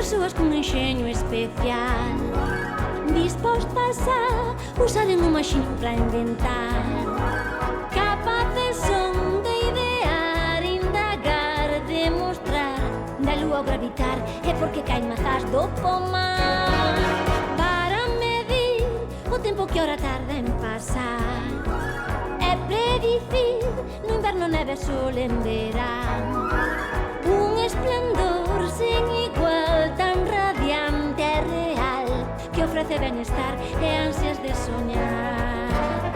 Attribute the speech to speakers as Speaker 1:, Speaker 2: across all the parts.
Speaker 1: Persoas con enxeño especial, dispostas a usaren o maxín para inventar. Capaces son de idear, indagar, demostrar. Da lúa ao gravitar é porque caen mazás do pomar. Para medir o tempo que ora tarda en pasar, é predicir no inverno neve e sol en verán. Un esplendor sen igual, tan radiante e real, que ofrece benestar e ansias de soñar.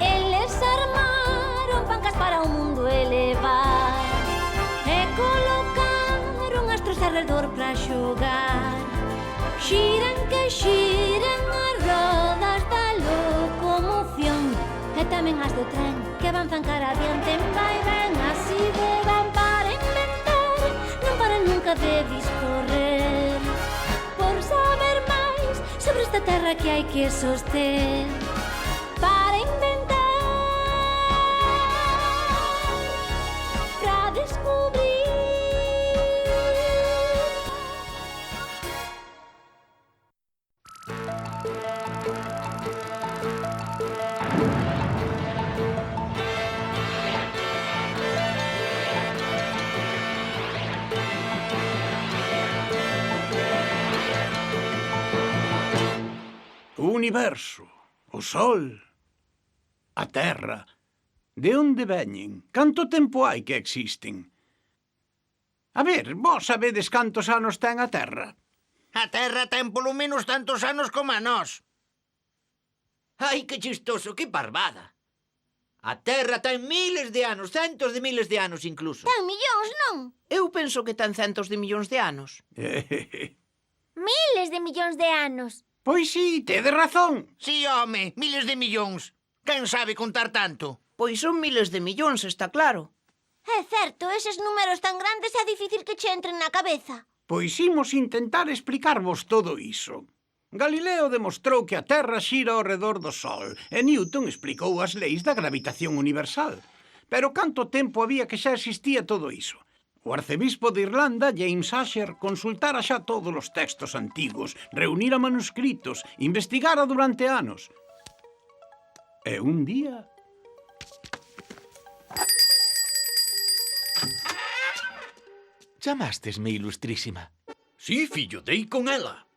Speaker 1: Eles armaron pancas para o mundo elevar e colocaron astros alrededor para xogar. Xiran que xiren as rodas da locomoción e tamén as do tren que avanzan cara adiante. Vai ben, así van para inventar, non paran nunca de discorrer, por saber máis sobre esta terra que hai que soster. Para inventar, para descubrir.
Speaker 2: O universo, o sol, a terra. De onde veñen? Canto tempo hai que existen? A ver, vos sabedes cantos anos ten a terra?
Speaker 3: A Terra ten polo menos tantos anos como a nós.
Speaker 4: Ai, que chistoso, que parvada. A Terra ten miles de anos, centos de miles de anos incluso.
Speaker 1: Ten millóns, non?
Speaker 5: Eu penso que ten centos de millóns de anos.
Speaker 1: Miles de millóns de anos.
Speaker 2: Pois sí, tedes razón.
Speaker 3: Si, home, miles de millóns. Quen sabe contar tanto?
Speaker 5: Pois son miles de millóns, está claro.
Speaker 1: É certo, eses números tan grandes é difícil que che entren na cabeza.
Speaker 2: Pois imos intentar explicarvos todo iso. Galileo demostrou que a Terra xira ao redor do Sol e Newton explicou as leis da gravitación universal. Pero canto tempo había que xa existía todo iso? O arcebispo de Irlanda, James Ussher, consultara xa todos os textos antigos, reunira manuscritos, investigara durante anos. E un día...
Speaker 6: Chamástesme, ilustrísima.
Speaker 4: Sí, fillo, dei con ela.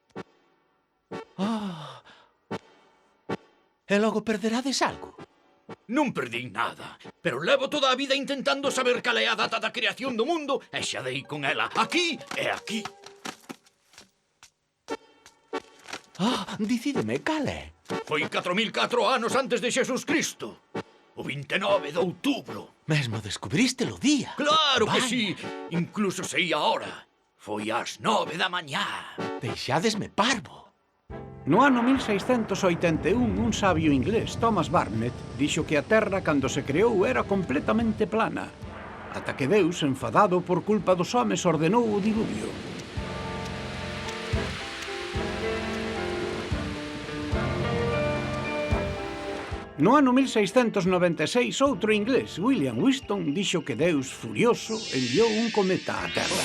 Speaker 6: E logo perderades algo?
Speaker 4: Non perdín nada, pero levo toda a vida intentando saber cal é a data da creación do mundo e xa dei con ela, aquí e aquí.
Speaker 6: Dicídeme cal é.
Speaker 4: Foi 4004 anos antes de Xesús Cristo. O 29 de outubro.
Speaker 6: Mesmo descubrístelo día.
Speaker 4: Claro que
Speaker 6: Vai.
Speaker 4: sí, incluso sei a hora. Foi ás 9 da mañá.
Speaker 6: Deixádesme parvo.
Speaker 2: No ano 1681, un sabio inglés, Thomas Barnett, dixo que a Terra, cando se creou, era completamente plana, ata que Deus, enfadado por culpa dos homes, ordenou o diluvio. No ano 1696, outro inglés, William Wheaton, dixo que Deus, furioso, enviou un cometa á Terra.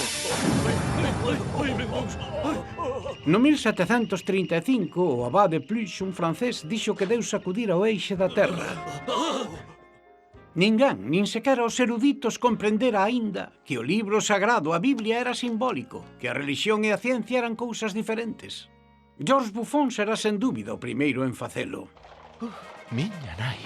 Speaker 2: No 1735, o abade Pluche, un francés, dixo que Deus sacudira o eixe da Terra. Ninguén, nin sequera os eruditos, comprendera aínda que o libro sagrado, a Biblia, era simbólico, que a religión e a ciencia eran cousas diferentes. George Buffon será sen dúbida o primeiro en facelo.
Speaker 6: Miña nai.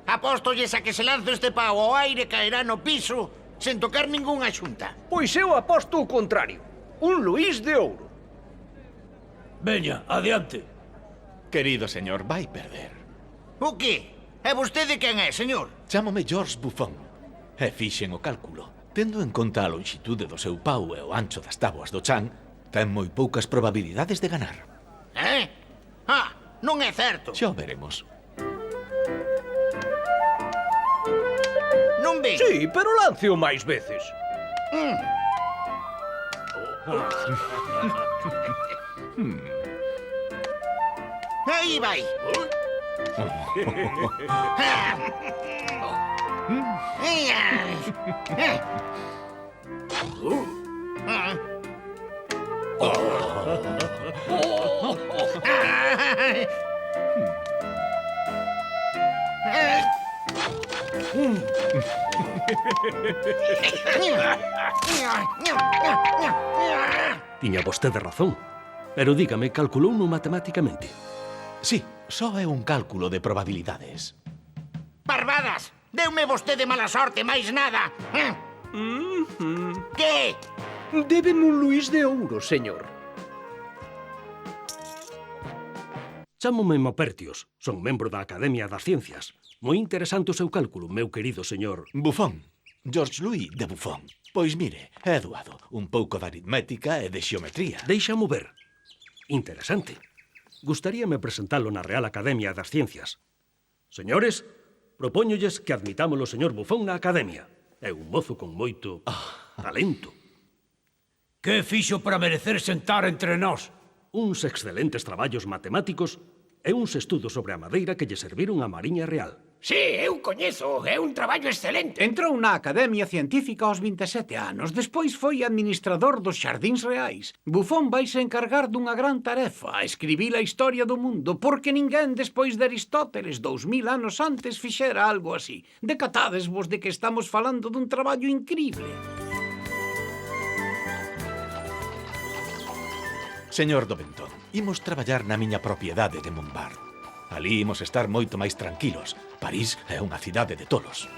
Speaker 3: Apóstolles a que se lanzo este pau ao aire caerá no piso sen tocar ningunha xunta.
Speaker 7: Pois eu aposto o contrario. Un Luís de ouro.
Speaker 8: Veña, adiante.
Speaker 6: Querido señor, vai perder.
Speaker 3: O que? E vostede quen é, señor?
Speaker 6: Chámome George Buffon. E fixen o cálculo. Tendo en conta a lonxitude do seu pau e o ancho das táboas do chan, ten moi poucas probabilidades de ganar.
Speaker 3: Non é certo.
Speaker 6: Xa o veremos.
Speaker 3: Non ve?
Speaker 7: Sí, pero lance-o máis veces.
Speaker 3: Aí vai.
Speaker 8: Tiña vostede razón. Pero dígame, calculouno matemáticamente.
Speaker 6: Sí, só é un cálculo de probabilidades.
Speaker 3: Parvadas! Deume vostede mala sorte, máis nada. Que?
Speaker 7: Deben un Luís de Ouro, señor.
Speaker 8: Chámome Mopertios. Son membro da Academia das Ciencias. Moi interesante o seu cálculo, meu querido señor.
Speaker 6: Buffon. George Louis de Buffon. Pois mire, é doado. Un pouco de aritmética e de xeometría.
Speaker 8: Deixa-mo ver. Interesante. Gustaríame presentalo na Real Academia das Ciencias. Señores, propóñolles que admitamos o señor Buffon na Academia. É un mozo con moito talento.
Speaker 9: Que fixo para merecer sentar entre nós?
Speaker 8: Uns excelentes traballos matemáticos e uns estudos sobre a madeira que lle serviron á Mariña Real.
Speaker 9: Sí, eu coñezo, é un traballo excelente.
Speaker 2: Entrou na Academia Científica aos 27 anos, despois foi administrador dos Xardíns Reais. Buffon vaise encargar dunha gran tarefa, escribir a historia do mundo, porque ninguén despois de Aristóteles 2000 anos antes fixera algo así. Decatádesvos de que estamos falando dun traballo incrible.
Speaker 6: Señor Dobentón, imos traballar na miña propiedade de Montbard. Ali imos estar moito máis tranquilos. París é unha cidade de tolos.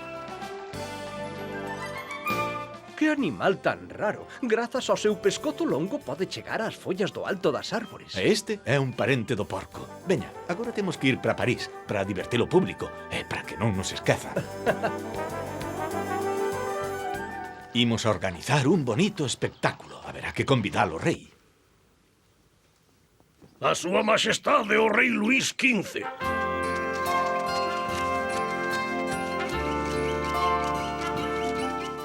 Speaker 7: Que animal tan raro. Grazas ao seu pescozo longo pode chegar ás follas do alto das árbores.
Speaker 6: E este é un parente do porco. Veña, agora temos que ir para París para divertir o público e para que non nos esqueza. Imos a organizar un bonito espectáculo. Haberá que convidar ao rei.
Speaker 8: A súa majestade o rei Luís XV.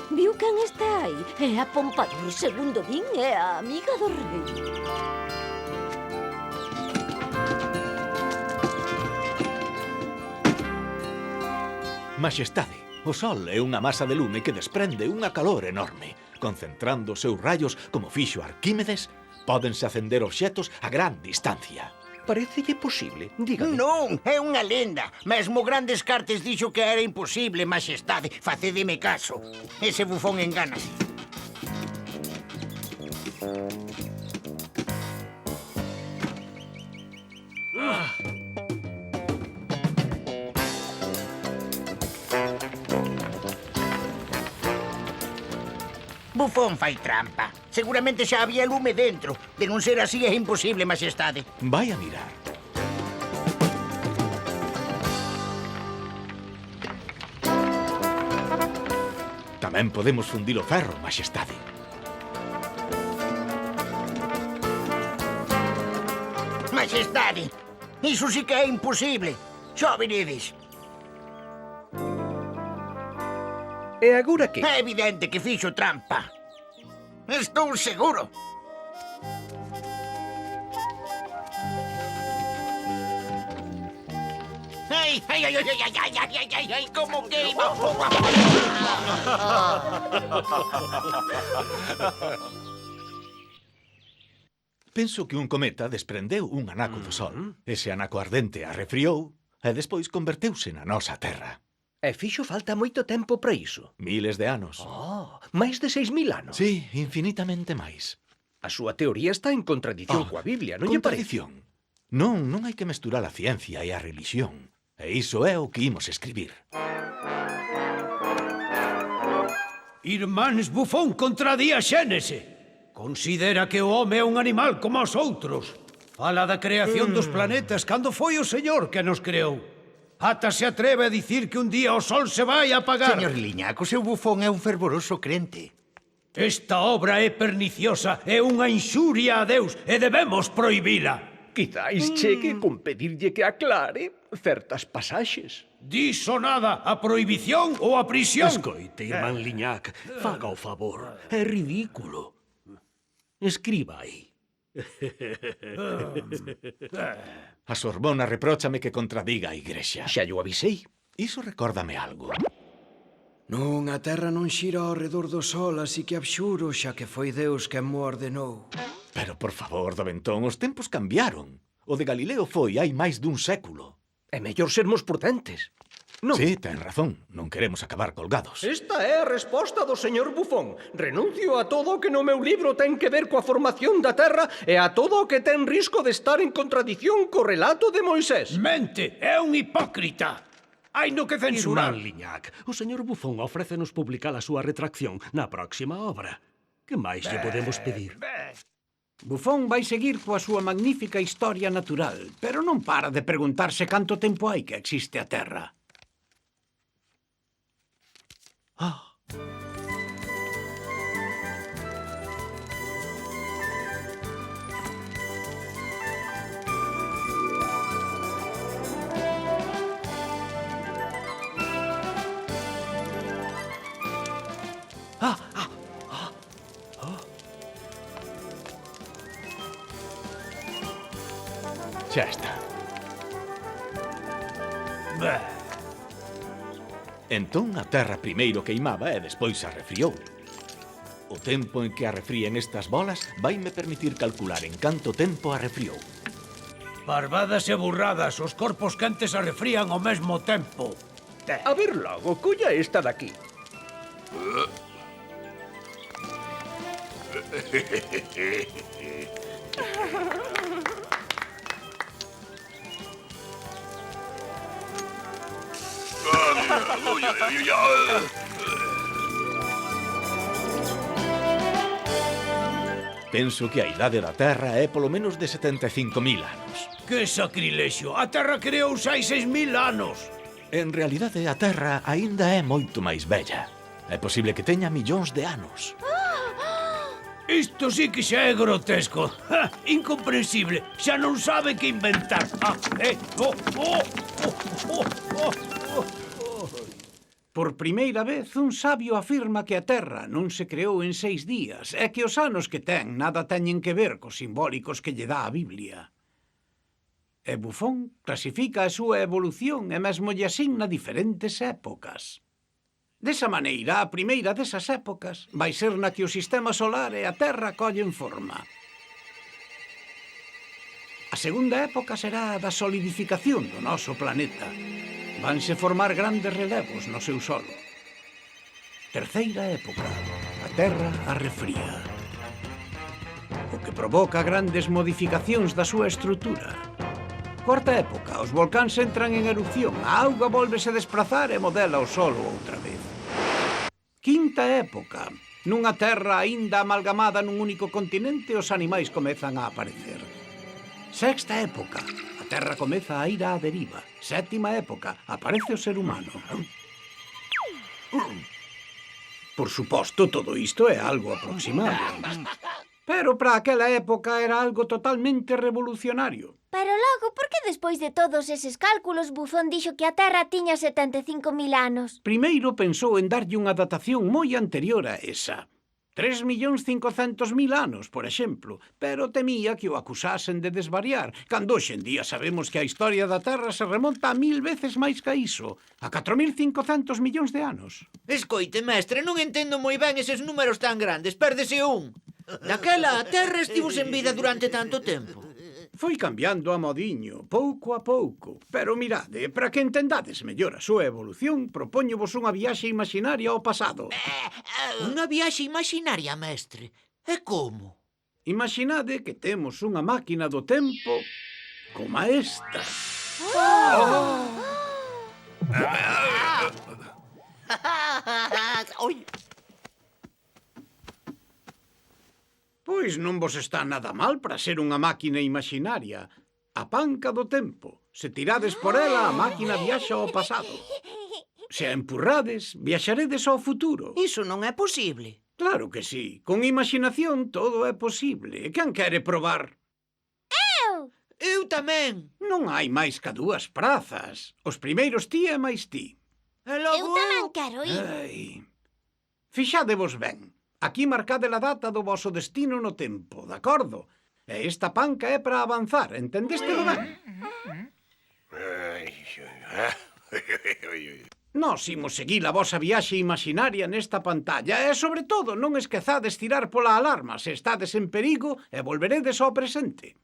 Speaker 1: Viu quen está aí? É a Pompadour, segundo din, é a amiga do rei.
Speaker 6: Majestade, o sol é unha masa de lume que desprende unha calor enorme. Concentrando os seus rayos, como fixo Arquímedes, pódense acender obxetos a gran distancia.
Speaker 7: Parecelle posible, dígame.
Speaker 3: Non, é unha lenda. Mesmo Gran Descartes dixo que era imposible, majestade. Facedeme caso. Ese Bufón engánase. Bufón fai trampa. Seguramente xa había lume dentro. De non ser así é imposible, majestade.
Speaker 6: Vai a mirar. Tamén podemos fundir o ferro, majestade.
Speaker 3: Majestade, iso sí que é imposible. Xa veredes.
Speaker 7: E agora que?
Speaker 3: É evidente que fixo trampa. Estou seguro. Ai, ai, ai, ai, ai, ai, ai, ai, ai, ai, como queima.
Speaker 6: Penso que un cometa desprendeu un anaco do Sol. Ese anaco ardente arrefriou e despois converteuse na nosa Terra.
Speaker 7: E fixo falta moito tempo para iso.
Speaker 6: Miles de anos.
Speaker 7: Oh, máis de 6.000 anos.
Speaker 6: Sí, infinitamente máis.
Speaker 7: A súa teoría está en contradición coa Biblia, non lle parece?
Speaker 6: Contradición. Non hai que mesturar a ciencia e a religión. E iso é o que imos escribir.
Speaker 9: Irmáns Bufón contradí a Xénese. Considera que o home é un animal como os outros. Fala da creación dos planetas cando foi o Señor que nos creou. Ata se atreve a dicir que un día o sol se vai a apagar.
Speaker 3: Señor Liñac, o seu Bufón é un fervoroso crente.
Speaker 9: Esta obra é perniciosa, é unha inxuria a Deus e debemos prohibila.
Speaker 7: Quizáis chegue con pedirlle que aclare certas pasaxes.
Speaker 9: Diso nada, a prohibición ou a prisión.
Speaker 8: Escoite, irmán Liñac, faga o favor. É ridículo. Escriba aí.
Speaker 6: A Sorbona repróchame que contradiga a Igrexa.
Speaker 7: Xa llo avisei.
Speaker 6: Iso recórdame algo.
Speaker 10: Non, a terra non xira ao redor do sol, así que abxuro xa que foi Deus quen mo ordenou.
Speaker 6: Pero, por favor, Dobentón, os tempos cambiaron. O de Galileo foi hai máis dun século.
Speaker 7: É mellor sermos prudentes. Non.
Speaker 6: Sí, ten razón. Non queremos acabar colgados.
Speaker 7: Esta é a resposta do señor Bufón. Renuncio a todo o que no meu libro ten que ver coa formación da Terra e a todo o que ten risco de estar en contradición co relato de Moisés.
Speaker 9: Mente, é un hipócrita. Hai no que censurar.
Speaker 8: Irmán Liñac, o señor Bufón ofrécenos publicar a súa retracción na próxima obra. Que máis lle podemos pedir?
Speaker 2: Bufón vai seguir coa súa magnífica historia natural, pero non para de preguntarse canto tempo hai que existe a Terra.
Speaker 6: Xa está. Entón a terra primeiro queimaba e despois se arrefriou. O tempo en que arrefríen estas bolas vaime permitir calcular en canto tempo arrefriou.
Speaker 9: Barbadas e burradas, os corpos quentes arrefrían ao mesmo tempo.
Speaker 7: A ver logo, colla esta daqui.
Speaker 6: Penso que a idade da Terra é polo menos de 75.000 anos.
Speaker 9: Que sacrilexio! A Terra creouse hai 6.000 anos!
Speaker 6: En realidade, a Terra aínda é moito máis bella. É posible que teña millóns de anos.
Speaker 9: Isto sí que xa é grotesco. Incomprensible. Xa non sabe que inventar.
Speaker 2: Por primeira vez, un sabio afirma que a Terra non se creou en 6 días e que os anos que ten nada teñen que ver cos simbólicos que lle dá a Biblia. E Bufón clasifica a súa evolución e mesmo lle asigna diferentes épocas. Desa maneira, a primeira desas épocas vai ser na que o sistema solar e a Terra collen forma. A segunda época será a da solidificación do noso planeta. Vanse formar grandes relevos no seu solo. Terceira época, a Terra arrefría, o que provoca grandes modificacións da súa estrutura. Cuarta época, os volcáns entran en erupción, a auga vólvese desplazar e modela o solo outra vez. Quinta época, nunha terra aínda amalgamada nun único continente, os animais comezan a aparecer. Sexta época, a terra comeza a ir á deriva. Sétima época, aparece o ser humano. Por suposto, todo isto é algo aproximado. Pero para aquela época era algo totalmente revolucionario.
Speaker 1: Pero logo, por que despois de todos eses cálculos Bufón dixo que a Terra tiña 75.000 anos?
Speaker 2: Primeiro pensou en darlle unha datación moi anterior a esa. 3.500.000 anos, por exemplo, pero temía que o acusasen de desvariar, cando hoxe en día sabemos que a historia da Terra se remonta a 1000 veces máis que iso, a 4.500 millóns de anos.
Speaker 3: Escoite, mestre, non entendo moi ben eses números tan grandes, pérdese un. Daquela, a Terra estivo sen vida durante tanto tempo.
Speaker 2: Foi cambiando a modiño, pouco a pouco. Pero mirade, para que entendades mellor a súa evolución, propóñovos unha viaxe imaginaria ao pasado.
Speaker 3: Unha viaxe imaginaria, mestre? E como?
Speaker 2: Imaginade que temos unha máquina do tempo como esta. Pois non vos está nada mal para ser unha máquina imaginaria. A panca do tempo. Se tirades por ela, a máquina viaxa ao pasado. Se a empurrades, viaxaredes ao futuro.
Speaker 5: Iso non é posible.
Speaker 2: Claro que sí. Con imaginación todo é posible. Quen quere probar?
Speaker 3: Eu tamén.
Speaker 2: Non hai máis ca dúas prazas. Os primeiros ti e máis ti.
Speaker 3: E logo
Speaker 1: Eu tamén quero ir.
Speaker 2: Ai. Fixadevos ben. Aquí marcade a data do voso destino no tempo, de acordo? E esta panca é para avanzar, entendeste ben? Nós imos seguir a vosa viaxe imaginaria nesta pantalla e, sobre todo, non esquezades tirar pola alarma se estades en perigo e volveredes ao presente.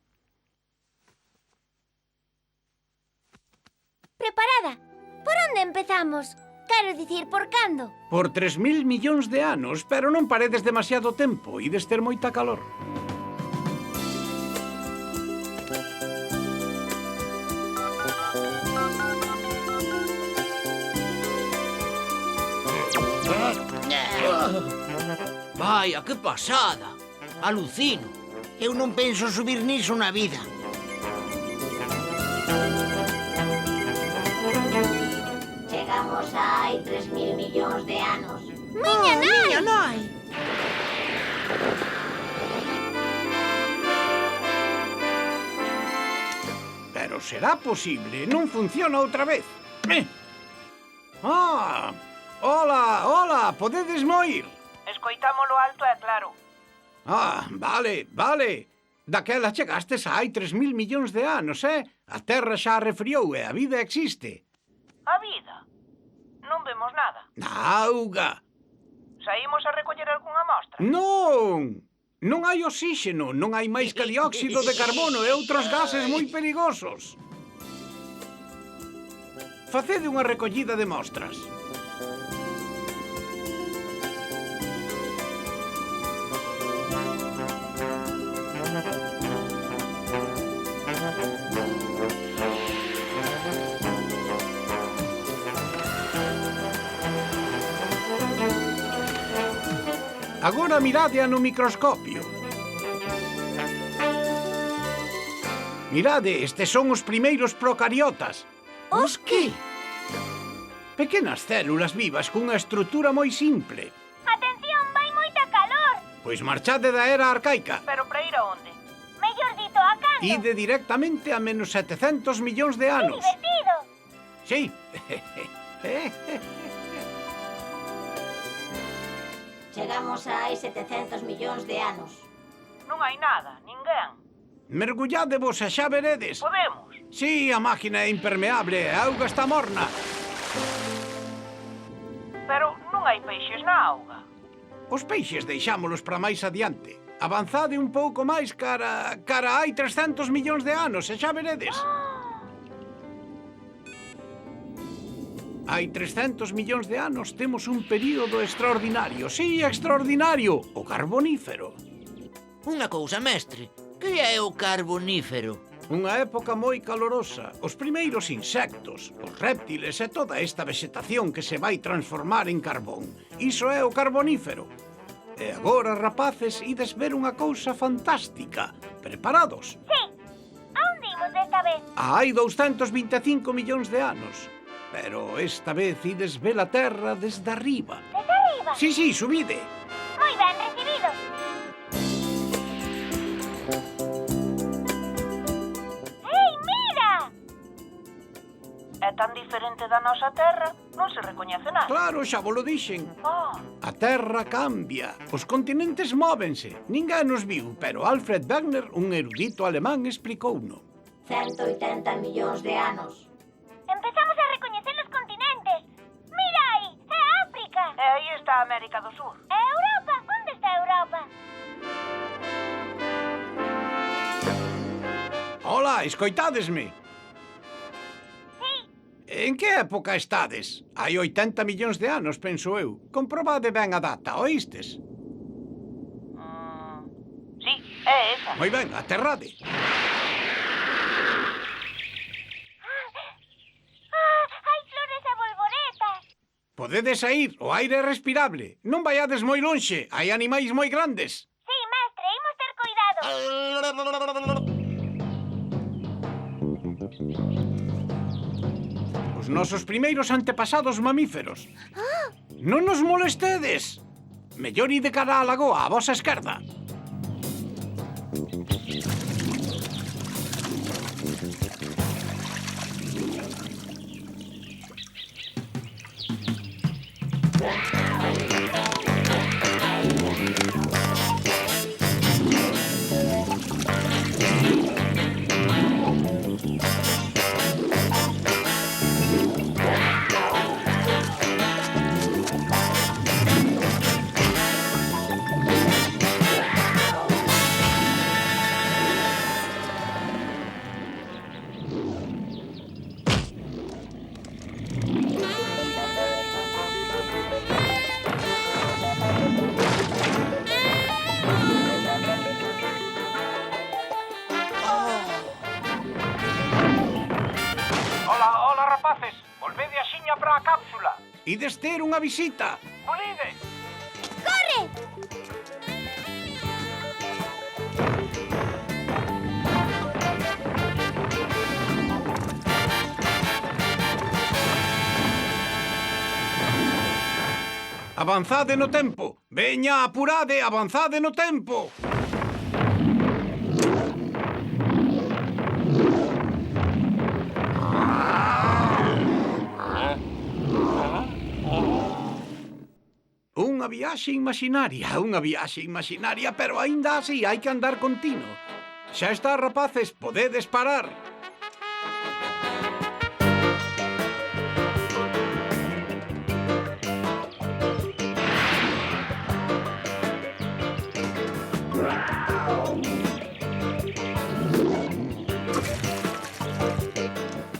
Speaker 1: Preparada. Por onde empezamos? Quero dicir, por cando?
Speaker 2: Por 3.000 millóns de anos, pero non paredes demasiado tempo, ides ter moita calor.
Speaker 4: Vaya, que pasada. Alucino.
Speaker 3: Eu non penso subir niso na vida.
Speaker 1: Chegamos a hai 3.000 millóns de anos. Miña nai!
Speaker 5: Miña nai!
Speaker 2: Pero será posible, non funciona outra vez. Ah, hola, podedes moir?
Speaker 5: Escoitámolo alto e claro.
Speaker 2: Ah, vale. Daquela chegastes a hai 3.000 millóns de anos, A Terra xa refriou e a vida existe.
Speaker 5: A vida? Non vemos nada.
Speaker 2: Na auga.
Speaker 5: Saímos a recoller algunha mostra?
Speaker 2: Non! Non hai oxígeno, non hai máis que dióxido de carbono e outros gases moi perigosos. Facede unha recollida de mostras. Agora miradea no microscopio. Mirade, estes son os primeiros procariotas.
Speaker 1: Os que?
Speaker 2: Pequenas células vivas cunha estrutura moi simple.
Speaker 1: Atención, vai moita calor.
Speaker 2: Pois marchade da era arcaica.
Speaker 5: Pero para ir a onde?
Speaker 1: Mellor dito, a cando?
Speaker 2: Ide directamente a menos 700 millóns de anos.
Speaker 1: Divertido.
Speaker 2: Sí.
Speaker 1: Chegamos a hai 700 millóns de anos.
Speaker 5: Non hai nada, ninguén.
Speaker 2: Mergulladevos e xa veredes.
Speaker 5: Podemos.
Speaker 2: Sí, a máquina é impermeable e a auga está morna.
Speaker 5: Pero non hai peixes na auga.
Speaker 2: Os peixes deixámolos para máis adiante. Avanzade un pouco máis cara hai 300 millóns de anos e xa veredes. Hai 300 millóns de anos temos un período extraordinario. Sí, extraordinario. O Carbonífero.
Speaker 4: Unha cousa, mestre. Que é o Carbonífero?
Speaker 2: Unha época moi calorosa. Os primeiros insectos, os réptiles e toda esta vexetación que se vai transformar en carbón. Iso é o Carbonífero. E agora, rapaces, ides ver unha cousa fantástica. Preparados?
Speaker 1: Sí. A onde imos desta vez?
Speaker 2: Hai 225 millóns de anos. Pero esta vez ides ver a Terra desde arriba.
Speaker 1: Desde arriba?
Speaker 2: Sí, subide.
Speaker 1: Moi ben recibido. Ei, mira!
Speaker 5: É tan diferente da nosa terra, non se recoñece nada.
Speaker 2: Claro, xa vos lo dixen.
Speaker 5: Oh,
Speaker 2: A Terra cambia. Os continentes móvense. Ninguén nos viu, pero Alfred Wegener, un erudito alemán, explicouno.
Speaker 1: 180 millóns de anos. Empezamos a recoñecer os continentes. Mira aí, é África.
Speaker 5: e aí está a América do Sur.
Speaker 1: É Europa. Onde está Europa?
Speaker 2: Hola, escoitádesme?
Speaker 1: Sí.
Speaker 2: En que época estades? Hai 80 millóns de anos, penso eu. Comprobade ben a data, oístes?
Speaker 5: Sí, é esa.
Speaker 2: Moi ben, aterrade.
Speaker 1: Hai flores e bolboretas.
Speaker 2: Podedes saír, o aire é respirable. Non vaiades moi lonxe, hai animais moi grandes.
Speaker 1: Sí, mestre, imos ter cuidado.
Speaker 2: Os nosos primeiros antepasados mamíferos. Non nos molestedes. Mellor ide cara á lagoa, a vosa esquerda. Ides ter unha visita.
Speaker 5: Polide!
Speaker 1: Corre!
Speaker 2: Avanzade no tempo. Veña, apurade, avanzade no tempo. Unha viaxe imaxinaria, pero aínda así hai que andar continuo. Xa está, rapaces, podedes parar.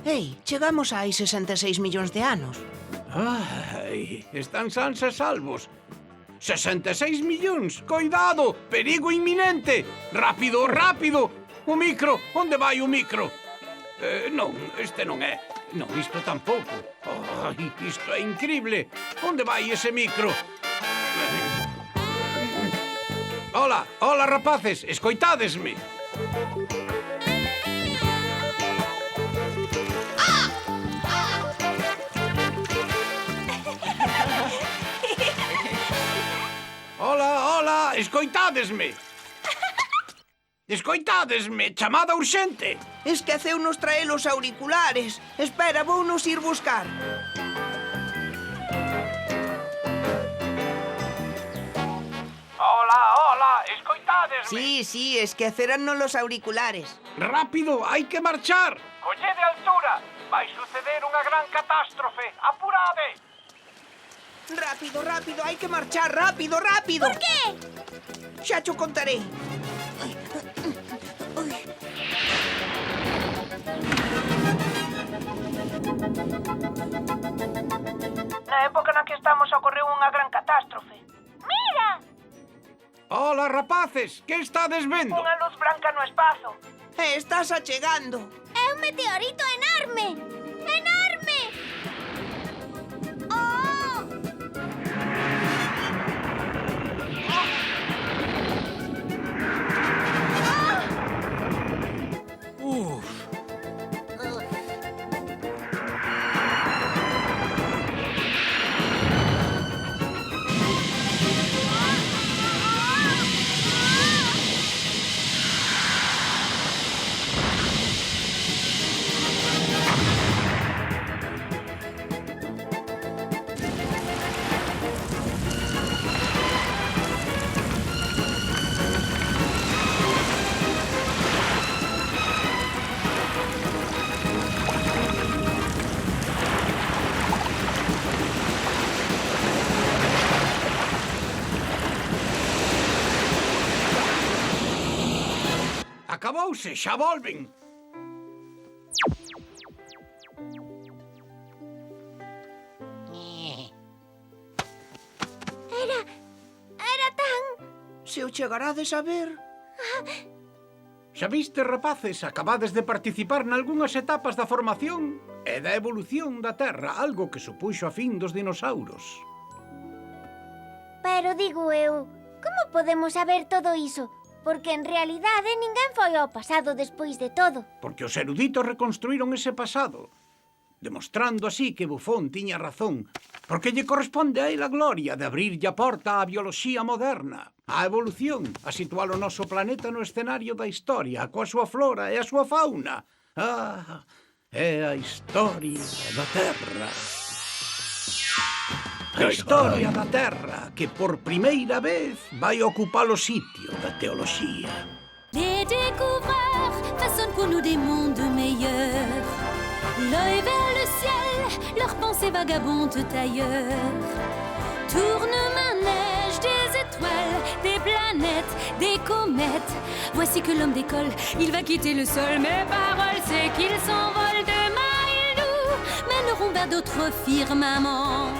Speaker 11: Ei, chegamos hai 66 millóns de anos.
Speaker 2: Ai, están sans e salvos. 66 millóns, coidado, perigo inminente. Rápido, rápido. O micro, onde vai o micro? Non, este non é. Non, isto tampouco. Ai, isto é incrible. Onde vai ese micro? Hola, hola, rapaces, escoitádesme. Hola, hola, escoitádesme. Escoitádesme, chamada urxente.
Speaker 11: Esqueceunos traer os auriculares. Espera, vounos ir buscar.
Speaker 5: Hola, hola, escoitádesme.
Speaker 11: Sí, esquecerannos los auriculares.
Speaker 2: Rápido, hai que marchar.
Speaker 5: Collede altura. Vai suceder unha gran catástrofe. Apurade.
Speaker 11: Rápido, rápido, hai que marchar, rápido, rápido.
Speaker 1: Por qué?
Speaker 11: Xa cho contaré.
Speaker 5: Na época na que estamos ocorreu unha gran catástrofe.
Speaker 1: Mira!
Speaker 2: Hola, rapaces, que estades vendo?
Speaker 5: Unha luz branca no espazo.
Speaker 11: Estás achegando.
Speaker 1: É un meteorito enorme! Enorme! Oh!
Speaker 2: Acabouse, xa volven.
Speaker 1: Era tan...
Speaker 11: Se o chegarades a ver...
Speaker 2: Xa viste, rapaces, acabades de participar nalgúnas etapas da formación e da evolución da Terra, algo que supuxo a fin dos dinosaurios.
Speaker 1: Pero digo eu, como podemos saber todo iso? Porque en realidade ninguén foi ao pasado despois de todo.
Speaker 2: Porque os eruditos reconstruíron ese pasado, demostrando así que Buffon tiña razón, porque lle corresponde a él a gloria de abrirlle a porta á bioloxía moderna, á evolución, a situar o noso planeta no escenario da historia, coa súa flora e a súa fauna. Ah, é a historia da Terra. A historia da Terra que por primeira vez vai ocupar o sitio da teoloxía.
Speaker 1: Les découvreurs façonnent pour nous des mondes meilleurs. L'œil vers le ciel, leurs pensées vagabondent ailleurs. Tourne-manège des étoiles, des planètes, des comètes. Voici que l'homme décolle, il va quitter le sol. Mes paroles, c'est qu'il s'envole demain, ils nous mèneront vers d'autres firmaments.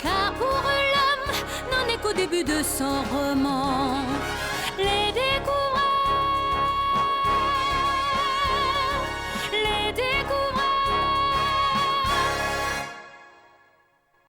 Speaker 1: Car pour l'homme, n'en est qu'au début de son roman.